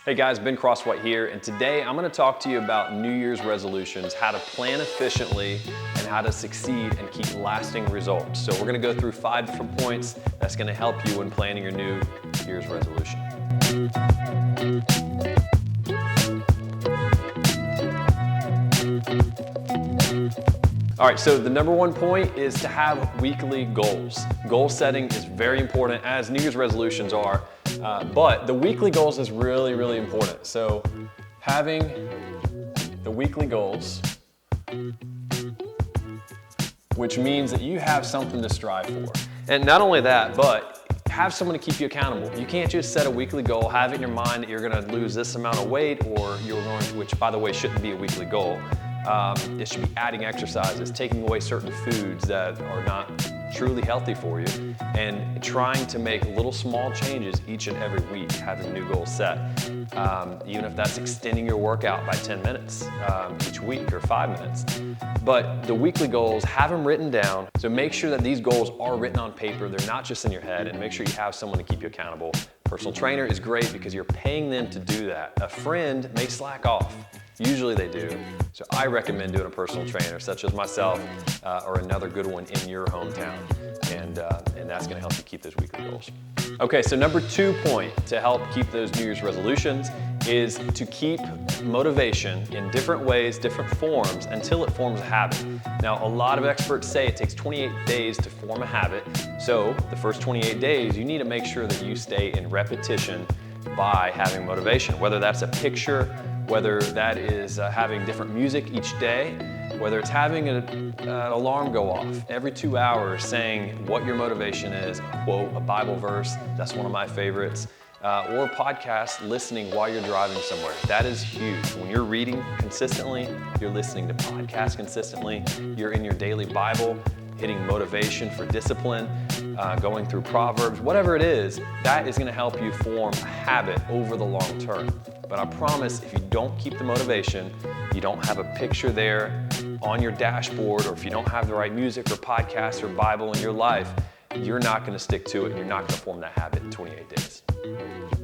Hey guys, Ben Crosswhite here, and today I'm going to talk to you about New Year's resolutions, how to plan efficiently, and how to succeed and keep lasting results. So we're going to go through 5 different points that's going to help you when planning your New Year's resolution. All right, so the number 1 point is to have weekly goals. Goal setting is very important, as New Year's resolutions are, but the weekly goals is really, really important. So having the weekly goals, which means that you have something to strive for. And not only that, but have someone to keep you accountable. You can't just set a weekly goal, have it in your mind that you're gonna lose this amount of weight, or you're going to, which by the way shouldn't be a weekly goal. It should be adding exercises, taking away certain foods that are not truly healthy for you, and trying to make little small changes each and every week, having new goals set. Even if that's extending your workout by 10 minutes each week or 5 minutes. But the weekly goals, have them written down. So make sure that these goals are written on paper. They're not just in your head, and make sure you have someone to keep you accountable. Personal trainer is great because you're paying them to do that. A friend may slack off. Usually they do. So I recommend doing a personal trainer such as myself or another good one in your hometown. And that's gonna help you keep those weekly goals. Okay, so number 2 point to help keep those New Year's resolutions is to keep motivation in different ways, different forms, until it forms a habit. Now, a lot of experts say it takes 28 days to form a habit. So the first 28 days, you need to make sure that you stay in repetition by having motivation, whether that's a picture, whether that is having different music each day, whether it's having an alarm go off every 2 hours saying what your motivation is, quote a Bible verse, that's one of my favorites, or a podcast listening while you're driving somewhere. That is huge. When you're reading consistently, you're listening to podcasts consistently, you're in your daily Bible, hitting motivation for discipline, going through Proverbs, whatever it is, that is gonna help you form a habit over the long term. But I promise if you don't keep the motivation, you don't have a picture there on your dashboard, or if you don't have the right music or podcast or Bible in your life, you're not gonna stick to it, and you're not gonna form that habit in 28 days.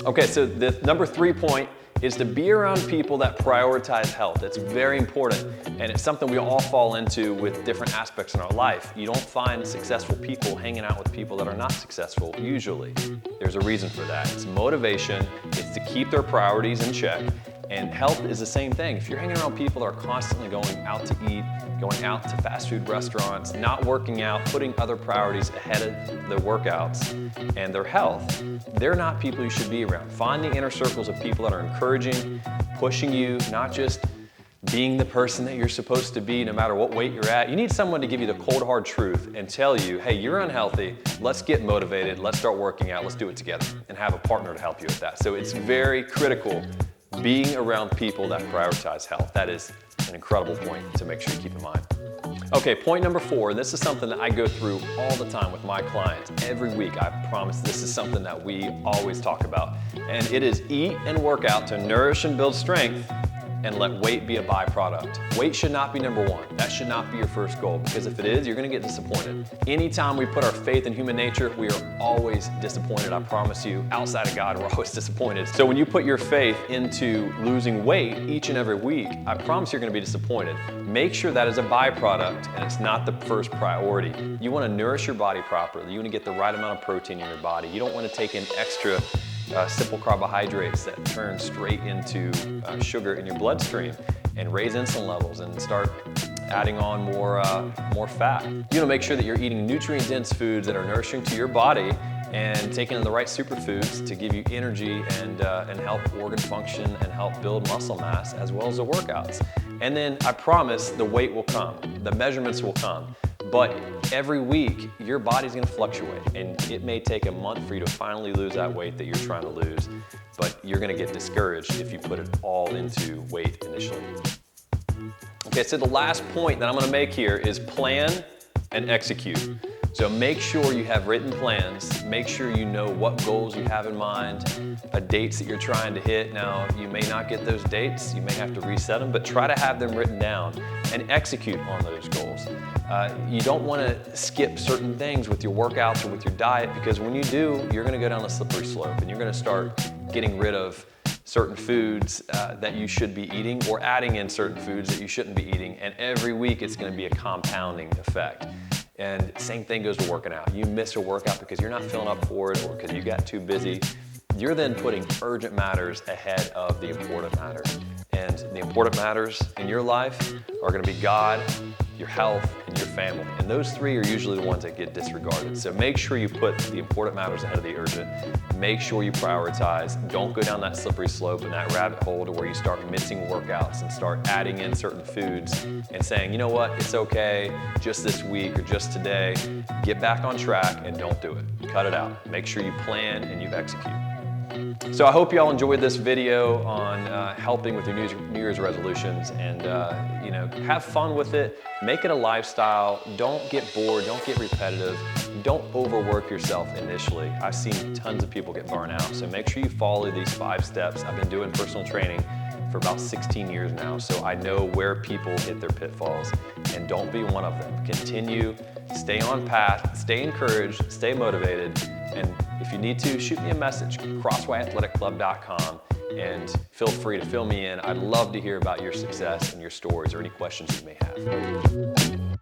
Okay, so the number 3 point is to be around people that prioritize health. It's very important, and it's something we all fall into with different aspects in our life. You don't find successful people hanging out with people that are not successful, usually. There's a reason for that. It's motivation, it's to keep their priorities in check, and health is the same thing. If you're hanging around people that are constantly going out to eat, going out to fast food restaurants, not working out, putting other priorities ahead of the workouts and their health, they're not people you should be around. Find the inner circles of people that are encouraging, pushing you, not just being the person that you're supposed to be no matter what weight you're at. You need someone to give you the cold hard truth and tell you, hey, you're unhealthy, let's get motivated, let's start working out, let's do it together, and have a partner to help you with that. So it's very critical being around people that prioritize health. That is an incredible point to make sure you keep in mind. Okay, point number 4, and this is something that I go through all the time with my clients. Every week, I promise this is something that we always talk about. And it is eat and work out to nourish and build strength, and let weight be a byproduct. Weight should not be number 1. That should not be your first goal, because if it is, you're gonna get disappointed. Anytime we put our faith in human nature, we are always disappointed, I promise you. Outside of God, we're always disappointed. So when you put your faith into losing weight each and every week, I promise you're gonna be disappointed. Make sure that is a byproduct and it's not the first priority. You wanna nourish your body properly. You wanna get the right amount of protein in your body. You don't wanna take in extra simple carbohydrates that turn straight into sugar in your bloodstream and raise insulin levels and start adding on more fat. You want to make sure that you're eating nutrient-dense foods that are nourishing to your body and taking in the right superfoods to give you energy and help organ function and help build muscle mass, as well as the workouts. And then I promise the weight will come, the measurements will come. But every week, your body's gonna fluctuate, and it may take a month for you to finally lose that weight that you're trying to lose, but you're gonna get discouraged if you put it all into weight initially. Okay, so the last point that I'm gonna make here is plan and execute. So make sure you have written plans, make sure you know what goals you have in mind, dates that you're trying to hit. Now, you may not get those dates, you may have to reset them, but try to have them written down and execute on those goals. You don't want to skip certain things with your workouts or with your diet, because when you do, you're going to go down a slippery slope and you're going to start getting rid of certain foods that you should be eating, or adding in certain foods that you shouldn't be eating, and every week it's going to be a compounding effect. And same thing goes to working out. You miss a workout because you're not feeling up for it, or because you got too busy. You're then putting urgent matters ahead of the important matters. And the important matters in your life are going to be God, your health, and your family. And those three are usually the ones that get disregarded. So make sure you put the important matters ahead of the urgent. Make sure you prioritize. Don't go down that slippery slope and that rabbit hole to where you start missing workouts and start adding in certain foods and saying, you know what, it's okay, just this week or just today. Get back on track and don't do it. Cut it out. Make sure you plan and you execute. So I hope you all enjoyed this video on helping with your New Year's resolutions, and have fun with it. Make it a lifestyle. Don't get bored. Don't get repetitive. Don't overwork yourself initially. I've seen tons of people get burned out. So make sure you follow these 5 steps. I've been doing personal training for about 16 years now, so I know where people hit their pitfalls, and don't be one of them. Continue, stay on path, stay encouraged, stay motivated, and if you need to, shoot me a message, crosswhiteathletic.com, and feel free to fill me in. I'd love to hear about your success and your stories or any questions you may have.